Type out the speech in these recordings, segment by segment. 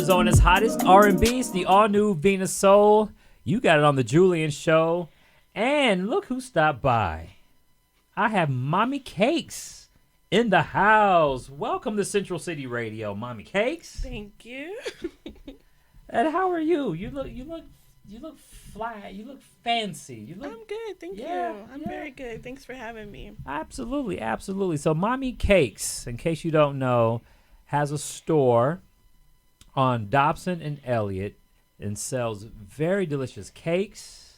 Arizona's hottest R&B. It's the all-new Vena Soul. You got it on the Julian show. And look who stopped by. I have Mommie Cakes in the house. Welcome to Central City Radio, Mommie Cakes. Thank you. And how are you? You look fly. You look fancy. I'm good, thank you. I'm very good. Thanks for having me. Absolutely, absolutely. So Mommie Cakes, in case you don't know, has a store on Dobson and Elliott and sells very delicious cakes.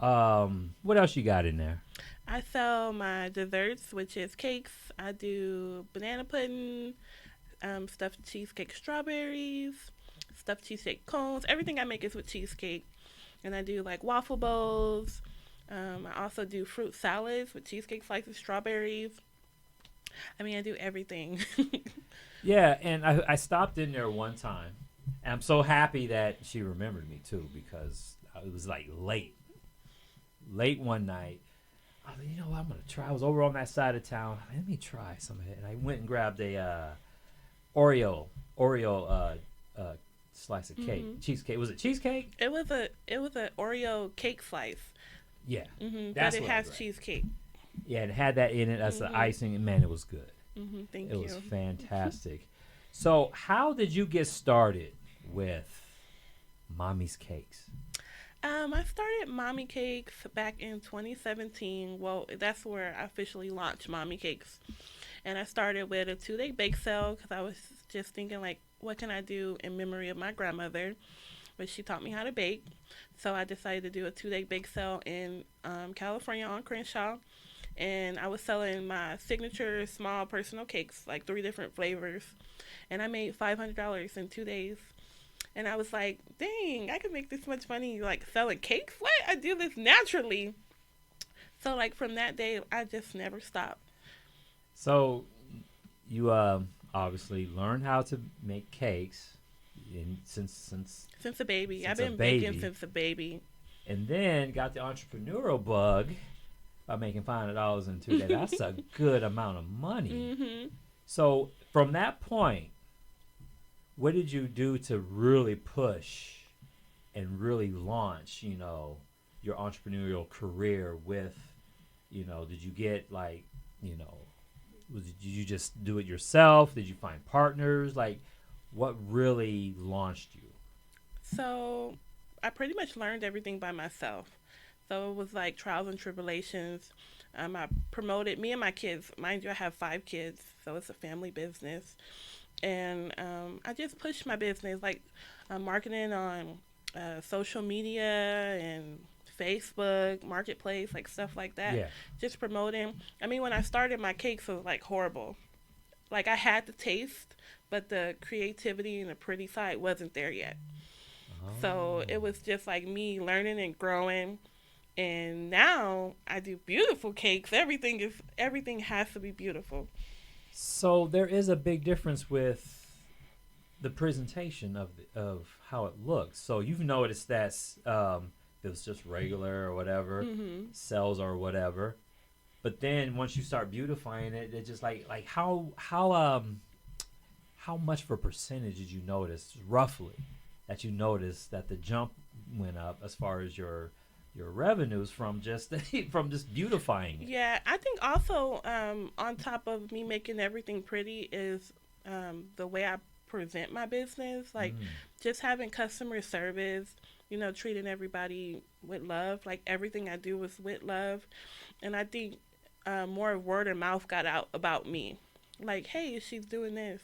What else you got in there? I sell my desserts, which is cakes. I do banana pudding, stuffed cheesecake strawberries, stuffed cheesecake cones. Everything I make is with cheesecake. And I do like waffle bowls. I also do fruit salads with cheesecake slices, strawberries. I mean, I do everything. Yeah, and I stopped in there one time. And I'm so happy that she remembered me, too, because it was like late one night. I was like, you know what, I'm going to try. I was over on that side of town. Let me try some of it. And I went and grabbed a Oreo slice of cake. Cheesecake. Was it cheesecake? It was a Oreo cake slice. Yeah. But it has cheesecake. Yeah, it had that in it as the icing, and man, it was good. Thank you. It was fantastic. So, how did you get started with Mommie's Cakes? I started Mommie Cakes back in 2017. Well, that's where I officially launched Mommie Cakes. And I started with a 2-day bake sale because I was just thinking, like, what can I do in memory of my grandmother? But she taught me how to bake. So I decided to do a 2-day bake sale in California on Crenshaw. And I was selling my signature small personal cakes, like 3 different flavors. And I made $500 in 2 days. And I was like, dang, I could make this much money, like, selling cakes? What? I do this naturally. So, like, from that day, I just never stopped. So, you obviously learned how to make cakes since a baby. Since I've been baking since a baby. And then got the entrepreneurial bug by making $500 in 2 days. That's a good amount of money. So from that point, what did you do to really push and really launch, your entrepreneurial career with, did you get like, did you just do it yourself? Did you find partners? Like, what really launched you? So I pretty much learned everything by myself. So it was like trials and tribulations. I promoted me and my kids. Mind you, I have 5 kids, so it's a family business. And I just pushed my business, like marketing on social media and Facebook, Marketplace, like stuff like that. Yeah. Just promoting. I mean, when I started, my cakes was like horrible. Like I had the taste, but the creativity and the pretty side wasn't there yet. So it was just like me learning and growing. And now I do beautiful cakes. Everything has to be beautiful. So there is a big difference with the presentation of how it looks. So you've noticed that if it was just regular or whatever, cells or whatever. But then once you start beautifying it, it's just like how much of a percentage did you notice roughly that the jump went up as far as your revenues from just beautifying it? Yeah, I think also on top of me making everything pretty is the way I present my business, like just having customer service, treating everybody with love. Like everything I do is with love. And I think more word of mouth got out about me. Like, hey, she's doing this.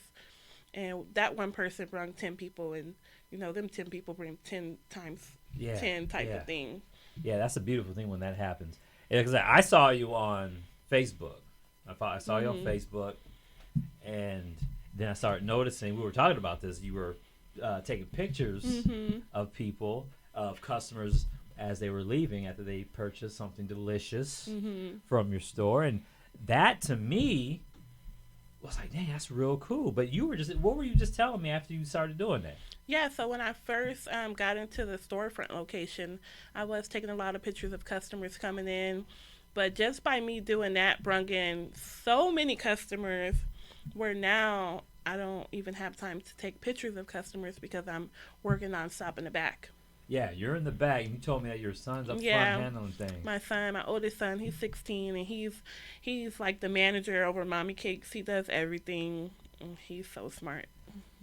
And that one person brought 10 people, and them 10 people bring 10 times 10 type of thing. Yeah, that's a beautiful thing when that happens. Because I saw you on Facebook. I saw you on Facebook, and then I started noticing, we were talking about this, you were taking pictures of people, of customers as they were leaving after they purchased something delicious from your store. And that, to me, was like, dang, that's real cool. But what were you just telling me after you started doing that? Yeah, so when I first got into the storefront location, I was taking a lot of pictures of customers coming in. But just by me doing that, brung in so many customers where now I don't even have time to take pictures of customers because I'm working nonstop in the back. Yeah, you're in the back, and you told me that your son's up front Yeah, handling things. my son, my oldest son, he's 16, and he's like the manager over Mommy Cakes. He does everything. He's so smart.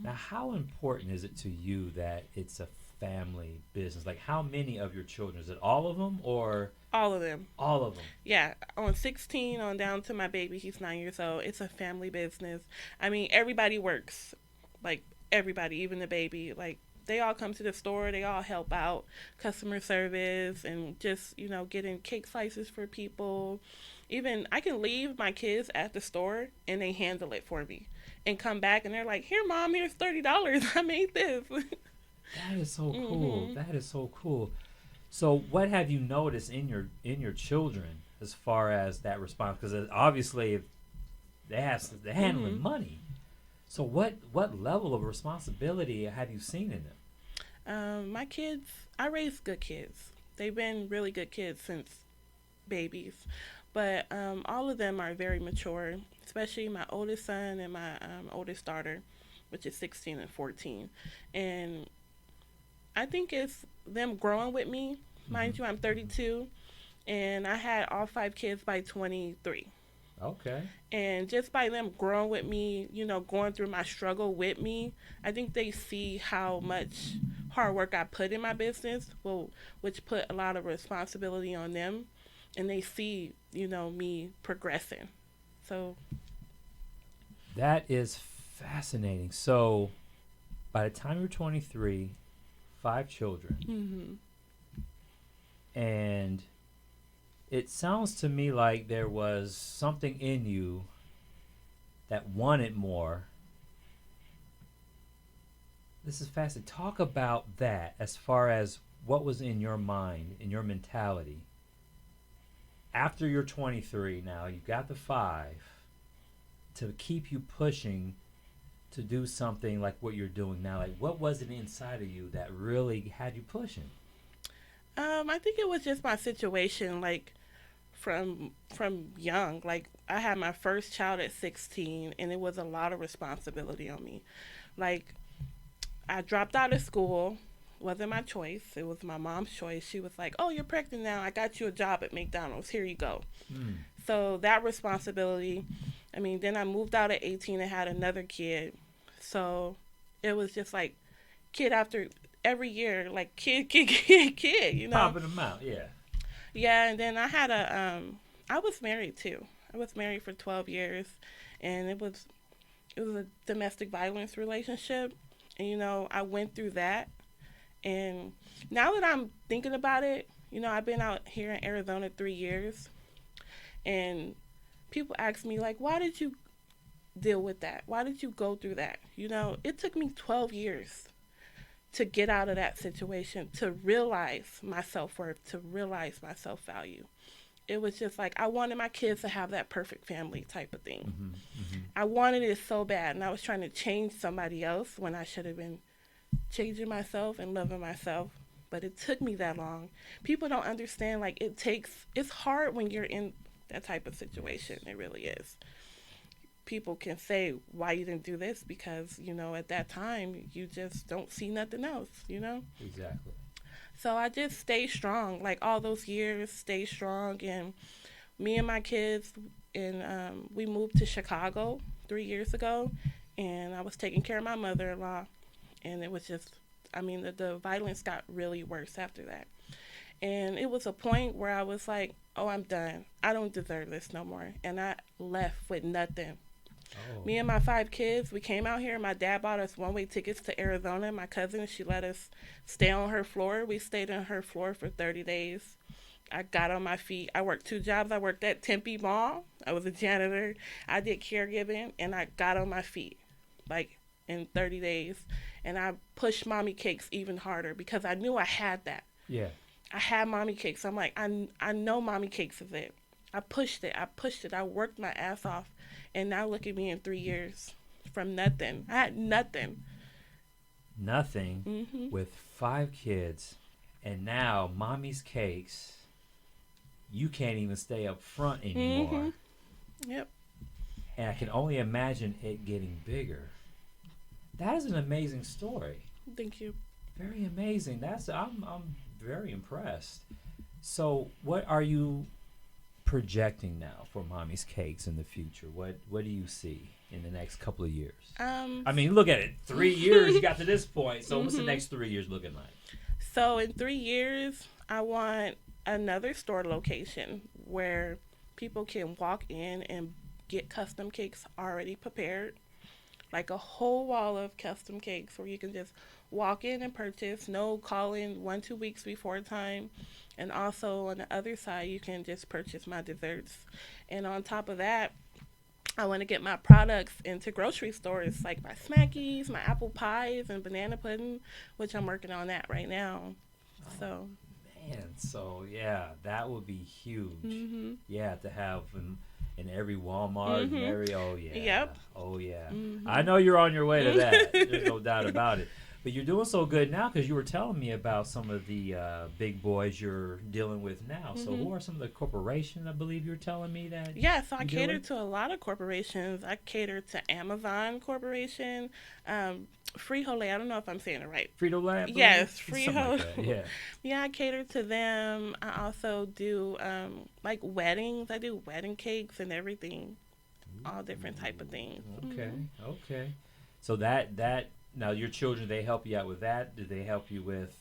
Now, how important is it to you that it's a family business? Like, how many of your children? Is it all of them or All of them. all of them? Yeah, on 16 on down to my baby, he's 9 years old. It's a family business. I mean, everybody works. Like, everybody, even the baby. Like, they all come to the store. They all help out, customer service, and just, getting cake slices for people. Even I can leave my kids at the store and they handle it for me and come back and they're like, "Here, mom, here's $30. I made this." That is so cool. Mhm. That is so cool. So, what have you noticed in your children as far as that response? Because obviously, if they're handling Mhm. money. So, what level of responsibility have you seen in them? My kids, I raised good kids. They've been really good kids since babies, but all of them are very mature. Especially my oldest son and my oldest daughter, which is 16 and 14, and I think it's them growing with me. Mm-hmm. Mind you, I'm 32, and I had all five kids by 23. Okay. And just by them growing with me, going through my struggle with me, I think they see how much hard work I put in my business, well, which put a lot of responsibility on them. And they see, me progressing. So, That is fascinating. So, by the time you're 23, five children, hmm and it sounds to me like there was something in you that wanted more. This is fascinating. Talk about that as far as what was in your mind, in your mentality. After you're 23 now, you've got the five to keep you pushing to do something like what you're doing now. Like, what was it inside of you that really had you pushing? I think it was just my situation, like from young. Like I had my first child at 16, and it was a lot of responsibility on me. Like I dropped out of school. Wasn't my choice. It was my mom's choice. She was like, "Oh, you're pregnant now. I got you a job at McDonald's. Here you go." Mm. So that responsibility. I mean, then I moved out at 18 and had another kid. So it was just like kid after every year, like kid, kid, kid, kid. Popping them out, yeah. Yeah, and then I had I was married too. I was married for 12 years, and it was a domestic violence relationship. And I went through that. And now that I'm thinking about it, I've been out here in Arizona 3 years, and people ask me like, "Why did you deal with that? Why did you go through that?" It took me 12 years to get out of that situation, to realize my self-worth, to realize my self-value. It was just like I wanted my kids to have that perfect family type of thing. Mm-hmm, mm-hmm. I wanted it so bad, and I was trying to change somebody else when I should have been changing myself and loving myself. But it took me that long. People don't understand, like, it's hard when you're in that type of situation. Yes. It really is. People can say why you didn't do this because, at that time, you just don't see nothing else. Exactly. So I just stay strong, like all those years, stay strong. And me and my kids, and we moved to Chicago 3 years ago, and I was taking care of my mother-in-law, and it was just, I mean, the violence got really worse after that. And it was a point where I was like, "Oh, I'm done. I don't deserve this no more." And I left with nothing. Oh. Me and my five kids, we came out here. My dad bought us one-way tickets to Arizona. My cousin, she let us stay on her floor. We stayed on her floor for 30 days. I got on my feet. I worked two jobs. I worked at Tempe Mall. I was a janitor. I did caregiving, and I got on my feet, like, in 30 days. And I pushed Mommy Cakes even harder because I knew I had that. Yeah. I had Mommy Cakes. I'm like, I know Mommy Cakes is it. I pushed it. I pushed it. I worked my ass off. And now look at me in 3 years from nothing. I had nothing. Nothing hmm with five kids, and now Mommy's Cakes. You can't even stay up front anymore. Yep. And I can only imagine it getting bigger. That is an amazing story. Thank you. Very amazing. I'm very impressed. So, what are you projecting now for Mommy's Cakes in the future? What do you see in the next couple of years? I mean, look at it. 3 years you got to this point. So, what's the next 3 years looking like? So, in 3 years, I want another store location where people can walk in and get custom cakes already prepared. Like a whole wall of custom cakes where you can just walk in and purchase, no calling 1-2 weeks before time. And also on the other side, you can just purchase my desserts. And on top of that, I want to get my products into grocery stores like my Smackies, my apple pies, and banana pudding, which I'm working on that right now. So, man, so yeah, that would be huge. Yeah, to have in every Walmart, and every Yep. Oh yeah. I know you're on your way to that. There's no doubt about it. But you're doing so good now because you were telling me about some of the big boys you're dealing with now. So who are some of the corporations I believe you were telling me that? Yeah, so I cater to a lot of corporations. I cater to Amazon Corporation, Frito-Lay. I don't know if I'm saying it right. Frito-Lay? Yes, Frito. Like yeah. Yeah, I cater to them. I also do like weddings. I do wedding cakes and everything, all different type of things. Okay. So that now your children, they help you out with that? Do they help you with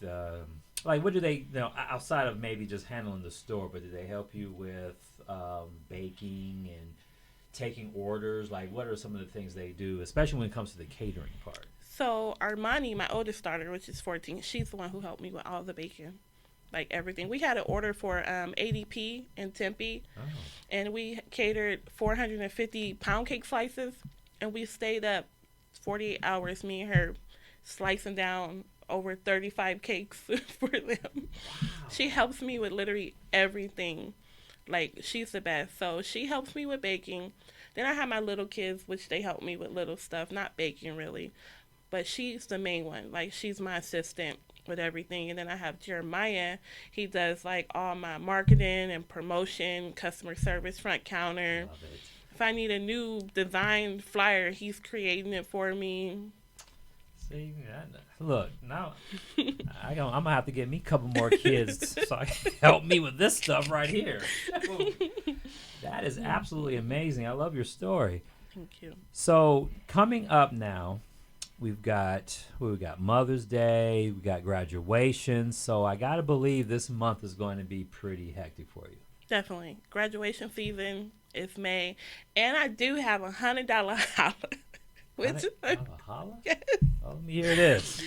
like what do they outside of maybe just handling the store? But do they help you with baking and taking orders? Like what are some of the things they do, especially when it comes to the catering part? So Armani, my oldest daughter, which is 14, she's the one who helped me with all the baking, like everything. We had an order for ADP in Tempe, and we catered 450 pound cake slices, and we stayed up 48 hours, me and her, slicing down over 35 cakes for them. Wow. She helps me with literally everything. Like, she's the best. So she helps me with baking. Then I have my little kids, which they help me with little stuff, not baking really. But she's the main one. Like, she's my assistant with everything. And then I have Jeremiah. He does, like, all my marketing and promotion, customer service, front counter. Love it. If I need a new design flyer, he's creating it for me. See, look, now I'm going to have to get me a couple more kids so I can help me with this stuff right here. That is absolutely amazing. I love your story. Thank you. So coming up now, we've got Mother's Day, we've got graduation. So I got to believe this month is going to be pretty hectic for you. Definitely. Graduation season is May. And I do have $100 holla. A holla? Yes. Oh, let me hear this.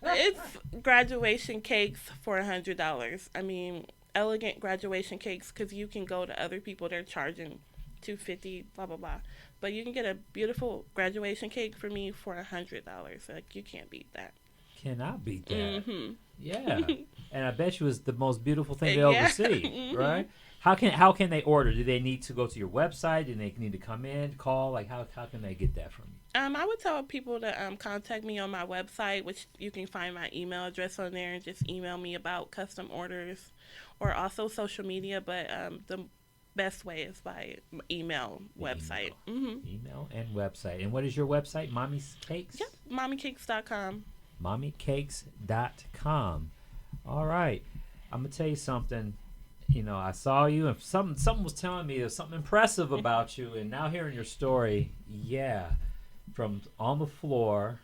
It's graduation cakes for $100. I mean, elegant graduation cakes, because you can go to other people, they're charging $250, blah, blah, blah. But you can get a beautiful graduation cake for me for $100. Like, you can't beat that. Cannot beat that. Yeah. And I bet you it's the most beautiful thing they'll ever see, right? How can they order? Do they need to go to your website? Do they need to come in, call? Like, how can they get that from you? I would tell people to contact me on my website, which you can find my email address on there, and just email me about custom orders, or also social media. But the best way is by email, website. Email and website. And what is your website? Mommy's Cakes? Yep, mommycakes.com. Mommycakes.com. All right. I'm going to tell you something. You know, I saw you, and something was telling me there's something impressive about you, and now hearing your story, yeah, from on the floor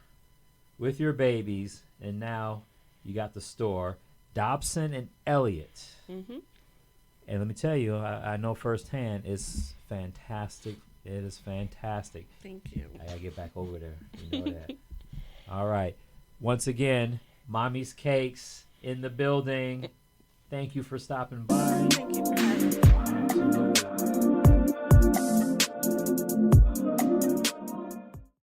with your babies, and now you got the store, Dobson and Elliott. And let me tell you, I know firsthand, it's fantastic. It is fantastic. Thank you. I got to get back over there. You know that. All right. Once again, Mommy's Cakes in the building. Thank you for stopping by. Thank you for having me.